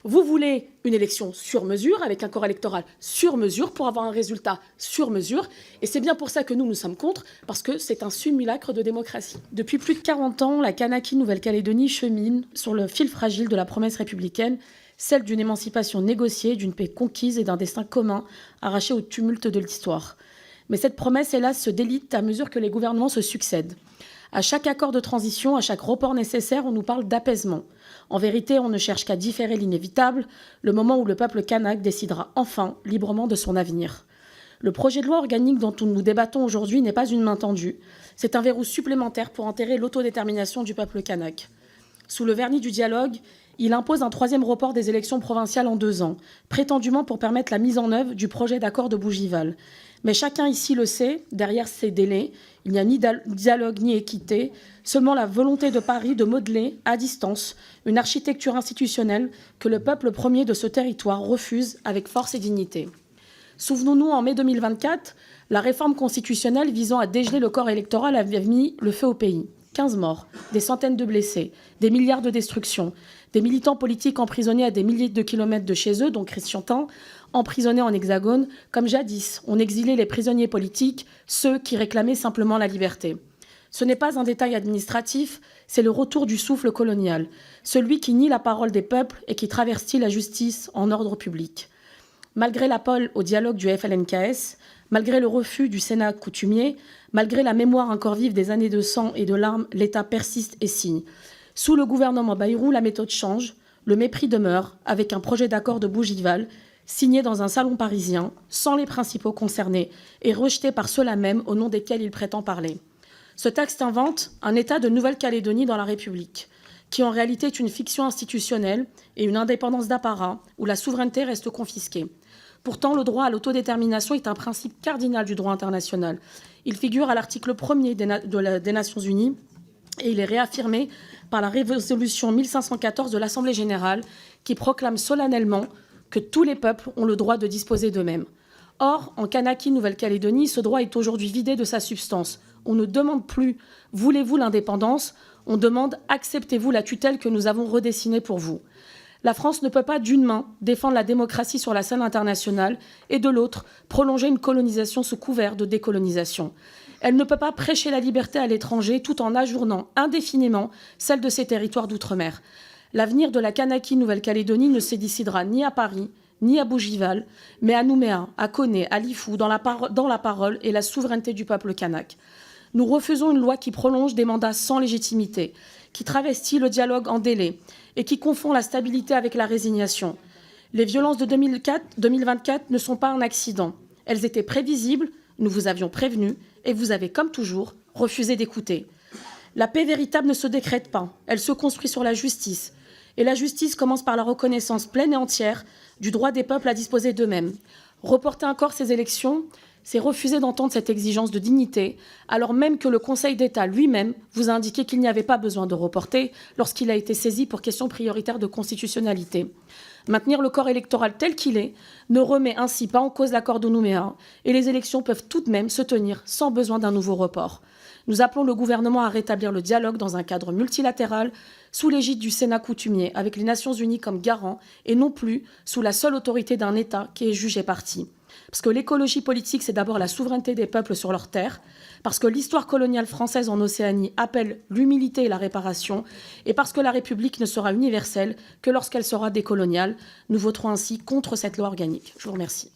Vous voulez une élection sur mesure, avec un corps électoral sur mesure, pour avoir un résultat sur mesure. Et c'est bien pour ça que nous sommes contre, parce que c'est un simulacre de démocratie. Depuis plus de 40 ans, la Kanaky Nouvelle-Calédonie chemine sur le fil fragile de la promesse républicaine, celle d'une émancipation négociée, d'une paix conquise et d'un destin commun arraché au tumulte de l'histoire. Mais cette promesse, hélas, se délite à mesure que les gouvernements se succèdent. À chaque accord de transition, à chaque report nécessaire, on nous parle d'apaisement. En vérité, on ne cherche qu'à différer l'inévitable, le moment où le peuple kanak décidera enfin librement de son avenir. Le projet de loi organique dont nous débattons aujourd'hui n'est pas une main tendue. C'est un verrou supplémentaire pour enterrer l'autodétermination du peuple kanak. Sous le vernis du dialogue, il impose un 3e report des élections provinciales en 2 ans, prétendument pour permettre la mise en œuvre du projet d'accord de Bougival. Mais chacun ici le sait, derrière ces délais, il n'y a ni dialogue ni équité, seulement la volonté de Paris de modeler, à distance, une architecture institutionnelle que le peuple premier de ce territoire refuse avec force et dignité. Souvenons-nous, en mai 2024, la réforme constitutionnelle visant à dégeler le corps électoral avait mis le feu au pays. 15 morts, des centaines de blessés, des milliards de destructions, des militants politiques emprisonnés à des milliers de kilomètres de chez eux, dont Christian Tin, emprisonnés en hexagone, comme jadis on exilait les prisonniers politiques, ceux qui réclamaient simplement la liberté. Ce n'est pas un détail administratif, c'est le retour du souffle colonial, celui qui nie la parole des peuples et qui travestit la justice en ordre public. Malgré l'appel au dialogue du FLNKS, malgré le refus du Sénat coutumier, malgré la mémoire encore vive des années de sang et de larmes, l'État persiste et signe. Sous le gouvernement Bayrou, la méthode change, le mépris demeure, avec un projet d'accord de Bougival, signé dans un salon parisien, sans les principaux concernés, et rejeté par ceux-là même au nom desquels il prétend parler. Ce texte invente un État de Nouvelle-Calédonie dans la République, qui en réalité est une fiction institutionnelle et une indépendance d'apparat où la souveraineté reste confisquée. Pourtant, le droit à l'autodétermination est un principe cardinal du droit international. Il figure à l'article 1er des Nations Unies et il est réaffirmé par la résolution 1514 de l'Assemblée générale qui proclame solennellement que tous les peuples ont le droit de disposer d'eux-mêmes. Or, en Kanaky Nouvelle-Calédonie, ce droit est aujourd'hui vidé de sa substance. On ne demande plus « voulez-vous l'indépendance ?» On demande « acceptez-vous la tutelle que nous avons redessinée pour vous ?» La France ne peut pas, d'une main, défendre la démocratie sur la scène internationale et, de l'autre, prolonger une colonisation sous couvert de décolonisation. Elle ne peut pas prêcher la liberté à l'étranger tout en ajournant indéfiniment celle de ses territoires d'outre-mer. L'avenir de la Kanaky Nouvelle-Calédonie ne se décidera ni à Paris, ni à Bougival, mais à Nouméa, à Koné, à Lifou, dans la parole et la souveraineté du peuple kanak. Nous refusons une loi qui prolonge des mandats sans légitimité, qui travestit le dialogue en délai et qui confond la stabilité avec la résignation. Les violences de 2024 ne sont pas un accident. Elles étaient prévisibles, nous vous avions prévenu, et vous avez, comme toujours, refusé d'écouter. La paix véritable ne se décrète pas, elle se construit sur la justice. Et la justice commence par la reconnaissance pleine et entière du droit des peuples à disposer d'eux-mêmes. Reporter encore ces élections, c'est refuser d'entendre cette exigence de dignité, alors même que le Conseil d'État lui-même vous a indiqué qu'il n'y avait pas besoin de reporter lorsqu'il a été saisi pour question prioritaire de constitutionnalité. Maintenir le corps électoral tel qu'il est ne remet ainsi pas en cause l'accord de Nouméa et les élections peuvent tout de même se tenir sans besoin d'un nouveau report. Nous appelons le gouvernement à rétablir le dialogue dans un cadre multilatéral sous l'égide du Sénat coutumier avec les Nations unies comme garant et non plus sous la seule autorité d'un État qui est jugé parti. Parce que l'écologie politique, c'est d'abord la souveraineté des peuples sur leurs terres, parce que l'histoire coloniale française en Océanie appelle l'humilité et la réparation, et parce que la République ne sera universelle que lorsqu'elle sera décoloniale. Nous voterons ainsi contre cette loi organique. Je vous remercie.